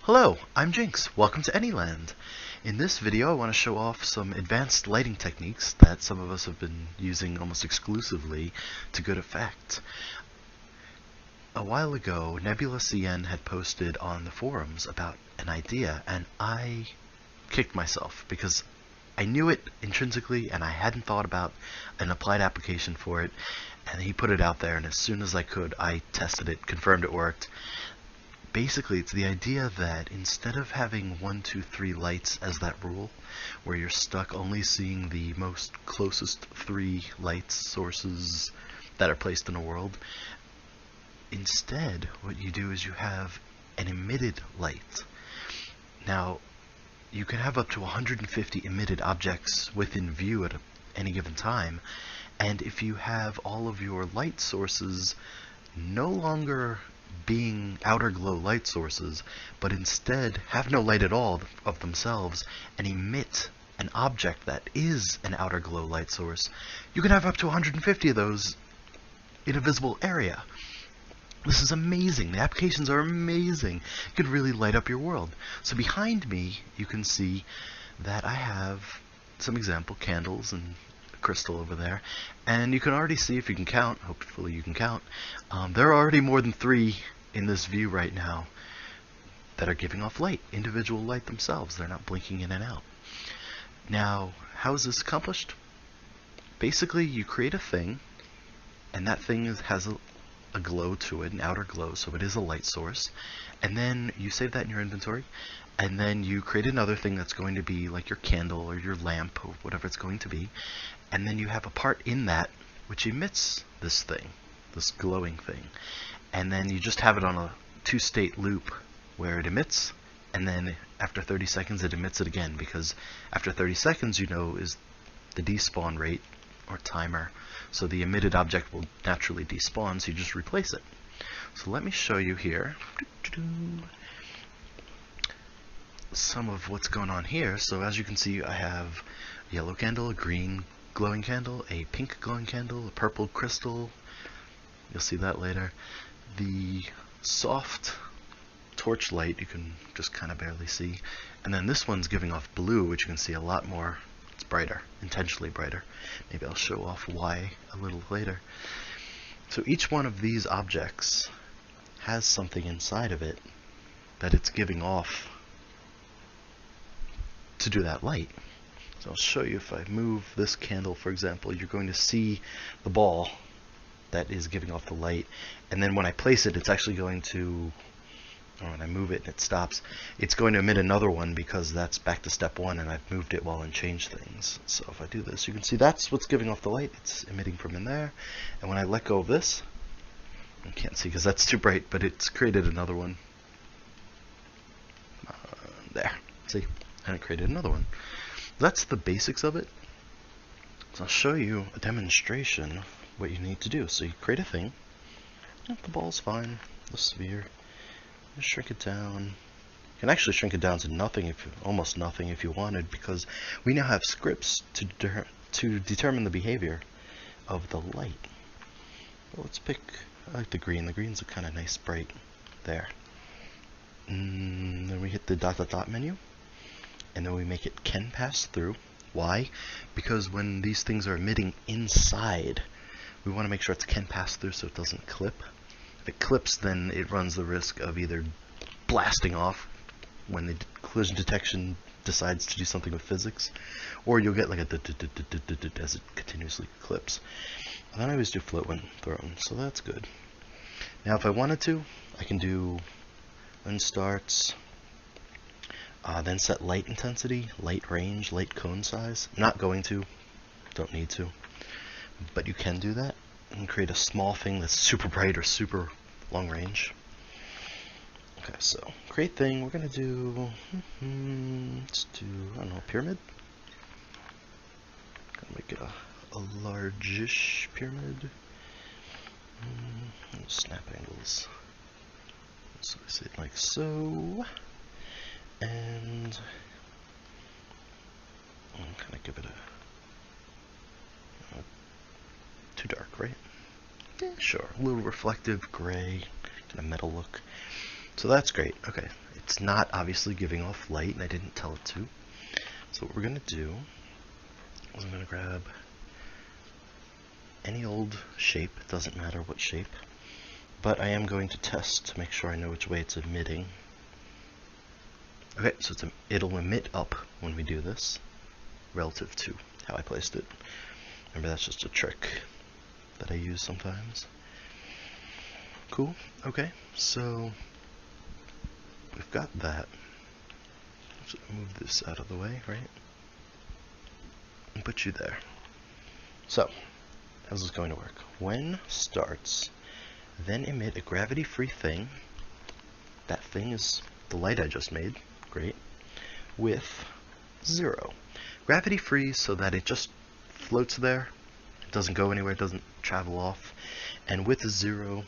Hello, I'm Jinx. Welcome to Anyland. In this video I want to show off some advanced lighting techniques that some of us have been using almost exclusively to good effect. A while ago, Nebula CN had posted on the forums about an idea, and I kicked myself because I knew it intrinsically and I hadn't thought about an applied application for it, and he put it out there, and as soon as I could I tested it, confirmed it worked. Basically, it's the idea that instead of having 1, 2, 3 lights as that rule, where you're stuck only seeing the most closest 3 light sources that are placed in a world, instead what you do is you have an emitted light. Now, you can have up to 150 emitted objects within view at any given time, and if you have all of your light sources no longer being outer glow light sources, but instead have no light at all of themselves and emit an object that is an outer glow light source, you can have up to 150 of those in a visible area. This is amazing. The applications are amazing. You can really light up your world. So behind me you can see that I have some example candles and crystal over there, and you can already see, if you can count, hopefully you can count, there are already more than 3 in this view right now that are giving off light, individual light themselves. They're not blinking in and out. Now, how is this accomplished? Basically, you create a thing, and that thing has a glow to it, an outer glow, so it is a light source, and then you save that in your inventory, and then you create another thing that's going to be like your candle or your lamp or whatever it's going to be, and then you have a part in that which emits this thing, this glowing thing, and then you just have it on a 2-state loop where it emits, and then after 30 seconds it emits it again, because after 30 seconds, you know, is the despawn rate or timer, so the emitted object will naturally despawn, so you just replace it. So let me show you here some of what's going on here. So as you can see, I have a yellow candle, a green glowing candle, a pink glowing candle, a purple crystal, you'll see that later. The soft torch light you can just kind of barely see, and then this one's giving off blue, which you can see a lot more. It's brighter, intentionally brighter. Maybe I'll show off why a little later. So each one of these objects has something inside of it that it's giving off to do that light. So I'll show you. If I move this candle, for example, you're going to see the ball that is giving off the light, and then when I place it, it's actually going to, or when I move it and it stops, it's going to emit another one, because that's back to step 1 and I've moved it while and changed things. So if I do this, you can see that's what's giving off the light. It's emitting from in there, and when I let go of this, I can't see because that's too bright, but it's created another one. There, see, and it created another one. That's the basics of it. So I'll show you a demonstration of what you need to do. So you create a thing. The ball's fine, the sphere. Just shrink it down. You can actually shrink it down to nothing, almost nothing if you wanted, because we now have scripts to determine the behavior of the light. Well, let's pick, I like the green. The green's a kind of nice bright there. Then we hit the dot dot dot menu, and then we make it can pass through. Why? Because when these things are emitting inside, we want to make sure it's can pass through so it doesn't clip. If it clips, then it runs the risk of either blasting off when the collision detection decides to do something with physics, or you'll get like a as it continuously clips. And then I always do float when thrown, so that's good. Now if I wanted to, I can do unstarts, then set light intensity, light range, light cone size. I'm not going to, don't need to, but you can do that and create a small thing that's super bright or super long range. Okay, so create thing, we're gonna do, let's do, I don't know, pyramid. Gonna make it a largish pyramid. Snap angles. So I say it like so, and I'm gonna give it a too dark, right? Yeah, sure. A little reflective, gray, kind of metal look. So that's great. Okay, it's not obviously giving off light, and I didn't tell it to. So what we're going to do is I'm going to grab any old shape, it doesn't matter what shape, but I am going to test to make sure I know which way it's emitting. Okay, so it'll emit up when we do this, relative to how I placed it. Remember, that's just a trick that I use sometimes. Cool, okay, so we've got that. Let's move this out of the way, right? And put you there. So, how's this going to work? When starts, then emit a gravity-free thing. That thing is the light I just made, great, with 0. Gravity-free so that it just floats there. It doesn't go anywhere, it doesn't travel off. And with 0,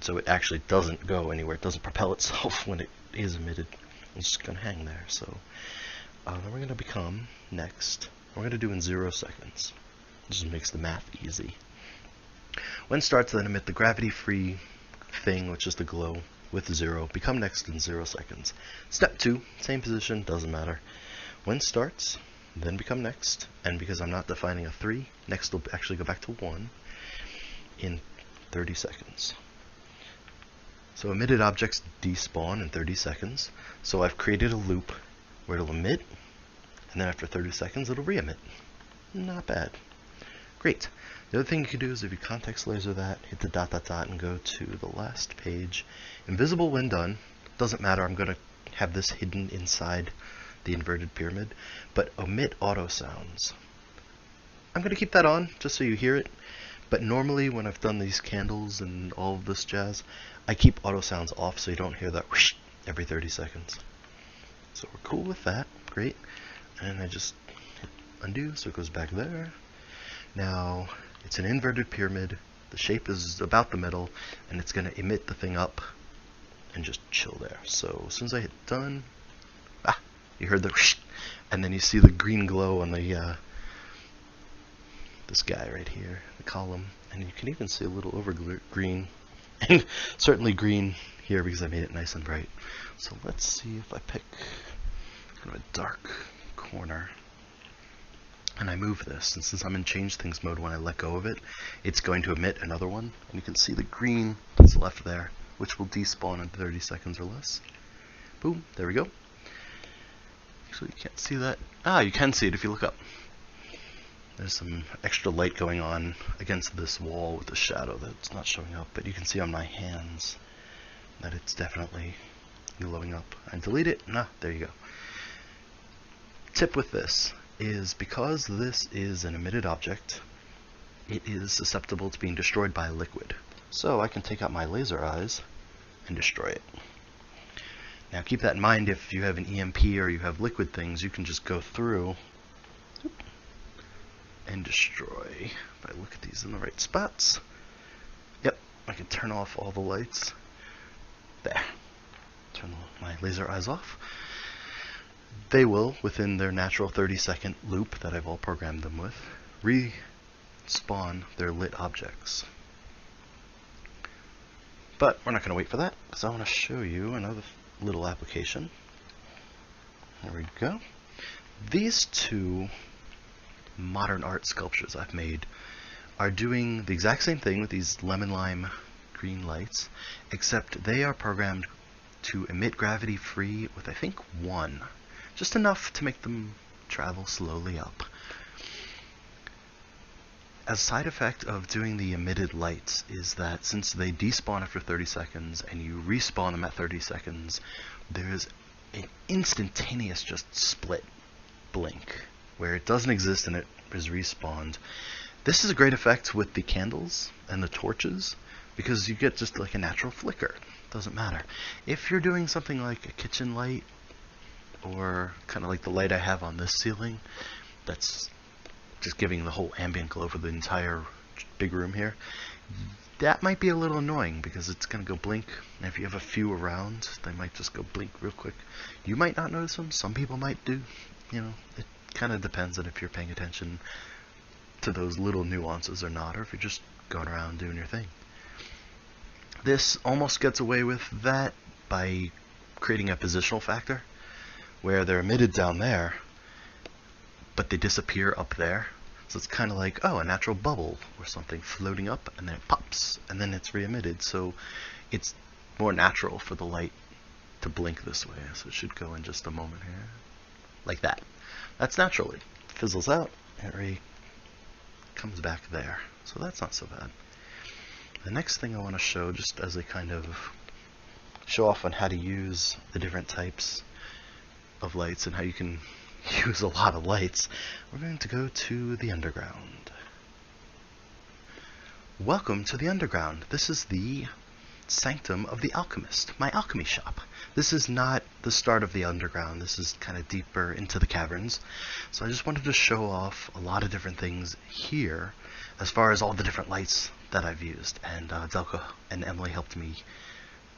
so it actually doesn't go anywhere, it doesn't propel itself when it is emitted. It's just going to hang there. So then we're going to become, next, we're going to do in 0 seconds. This just makes the math easy. When starts, then emit the gravity-free thing, which is the glow, with 0. Become next in 0 seconds. Step 2, same position, doesn't matter. When starts, then become next, and because I'm not defining a 3, next will actually go back to 1 in 30 seconds. So emitted objects despawn in 30 seconds. So I've created a loop where it'll emit, and then after 30 seconds it'll re-emit. Not bad. Great. The other thing you can do is if you context laser that, hit the dot dot dot and go to the last page. Invisible when done. Doesn't matter, I'm going to have this hidden inside the inverted pyramid. But omit auto sounds. I'm going to keep that on just so you hear it. But normally when I've done these candles and all of this jazz, I keep auto sounds off so you don't hear that whoosh every 30 seconds. So we're cool with that, great. And I just hit undo so it goes back there. Now it's an inverted pyramid, the shape is about the middle, and it's going to emit the thing up and just chill there. So as soon as I hit done, you heard the whoosh, and then you see the green glow on the this guy right here, the column, and you can even see a little over green, and certainly green here because I made it nice and bright. So let's see if I pick kind of a dark corner and I move this, and since I'm in change things mode, when I let go of it, it's going to emit another one, and you can see the green that's left there, which will despawn in 30 seconds or less. Boom, there we go. Actually, you can't see that. You can see it if you look up. There's some extra light going on against this wall with the shadow that's not showing up, but you can see on my hands that it's definitely glowing up. And delete it, there you go. Tip with this is because this is an emitted object, it is susceptible to being destroyed by a liquid. So I can take out my laser eyes and destroy it. Now keep that in mind, if you have an EMP or you have liquid things, you can just go through and destroy. If I look at these in the right spots, yep, I can turn off all the lights. There. Turn my laser eyes off. They will, within their natural 30-second loop that I've all programmed them with, respawn their lit objects. But we're not going to wait for that, because I want to show you another little application. There we go. These two modern art sculptures I've made are doing the exact same thing with these lemon lime green lights, except they are programmed to emit gravity free with I think 1, just enough to make them travel slowly up. A side effect of doing the emitted lights is that since they despawn after 30 seconds and you respawn them at 30 seconds, there's an instantaneous just split blink where it doesn't exist and it is respawned. This is a great effect with the candles and the torches because you get just like a natural flicker. Doesn't matter. If you're doing something like a kitchen light or kind of like the light I have on this ceiling that's just giving the whole ambient glow for the entire big room here, that might be a little annoying because it's going to go blink, and if you have a few around, they might just go blink real quick. You might not notice them, some people might do, you know, it kind of depends on if you're paying attention to those little nuances or not, or if you're just going around doing your thing. This almost gets away with that by creating a positional factor where they're emitted down there, but they disappear up there. So it's kind of like, oh, a natural bubble or something floating up, and then it pops, and then it's re-emitted. So it's more natural for the light to blink this way. So it should go in just a moment here. Like that. That's naturally. Fizzles out, and it comes back there. So that's not so bad. The next thing I want to show, just as a kind of show off on how to use the different types of lights and how you can use a lot of lights, we're going to go to the underground. Welcome to the underground. This is the sanctum of the alchemist, my alchemy shop. This is not the start of the underground. This is kind of deeper into the caverns. So I just wanted to show off a lot of different things here as far as all the different lights that I've used. And Delka and Emily helped me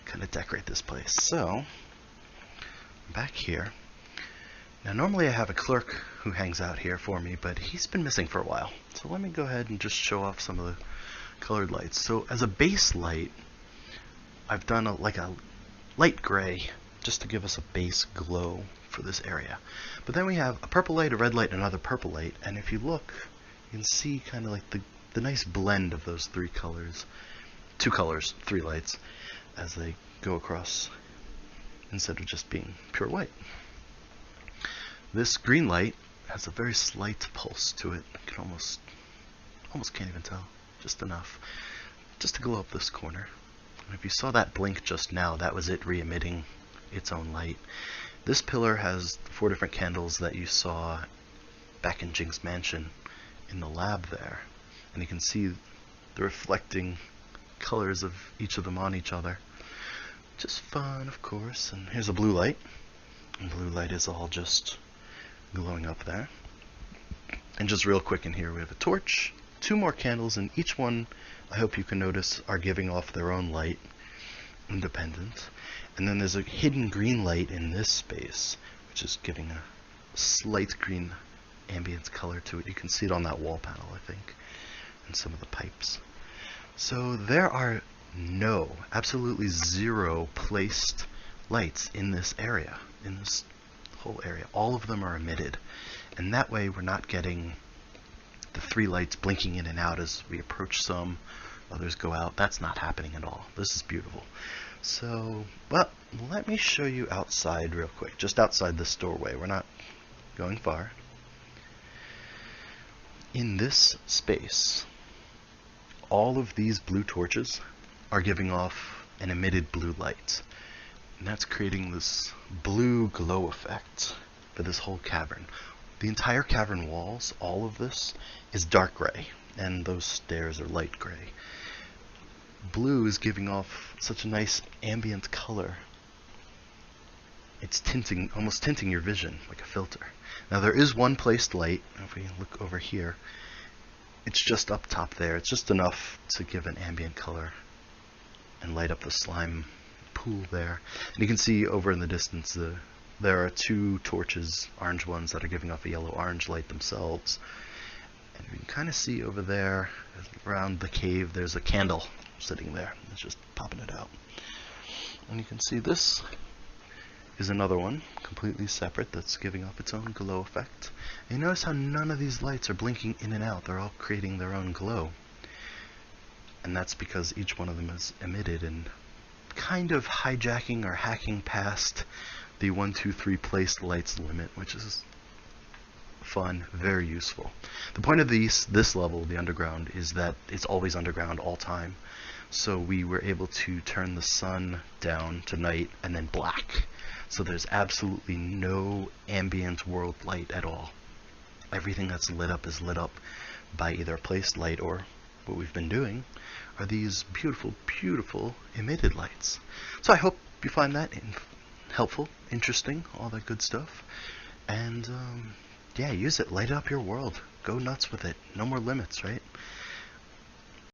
kind of decorate this place. So back here. Now normally I have a clerk who hangs out here for me, but he's been missing for a while. So let me go ahead and just show off some of the colored lights. So as a base light, I've done like a light gray just to give us a base glow for this area. But then we have a purple light, a red light, and another purple light. And if you look, you can see kind of like the nice blend of those three colors. Two colors, three lights, as they go across instead of just being pure white. This green light has a very slight pulse to it. You can almost can't even tell. Just enough. Just to glow up this corner. And if you saw that blink just now, that was it re-emitting its own light. This pillar has 4 different candles that you saw back in Jinx Mansion in the lab there. And you can see the reflecting colors of each of them on each other. Just fun, of course. And here's a blue light. And blue light is all just glowing up there. And just real quick in here we have a torch, 2 more candles, and each one, I hope you can notice, are giving off their own light, independent. And then there's a hidden green light in this space, which is giving a slight green ambient color to it. You can see it on that wall panel, I think, and some of the pipes. So there are absolutely zero placed lights in this area, in this whole area. All of them are emitted, and that way we're not getting the 3 lights blinking in and out as we approach some, others go out. That's not happening at all. This is beautiful. So, well, let me show you outside real quick, just outside this doorway. We're not going far. In this space, all of these blue torches are giving off an emitted blue light. And that's creating this blue glow effect for this whole cavern. The entire cavern walls, all of this, is dark gray, and those stairs are light gray. Blue is giving off such a nice ambient color. It's tinting, almost tinting your vision like a filter. Now there is one placed light. If we look over here, it's just up top there. It's just enough to give an ambient color and light up the slime pool there. And you can see over in the distance there are 2 torches, orange ones, that are giving off a yellow-orange light themselves. And you can kind of see over there around the cave there's a candle sitting there. It's just popping it out. And you can see this is another one, completely separate, that's giving off its own glow effect. And you notice how none of these lights are blinking in and out. They're all creating their own glow. And that's because each one of them is emitted and kind of hijacking or hacking past the 1, 2, 3 placed lights limit, which is fun, very useful. The point of this level, the underground, is that it's always underground all time. So we were able to turn the sun down to night and then black. So there's absolutely no ambient world light at all. Everything that's lit up is lit up by either a placed light, or what we've been doing are these beautiful, beautiful emitted lights. So I hope you find that helpful, interesting, all that good stuff. And yeah, use it, light up your world, go nuts with it. No more limits, right?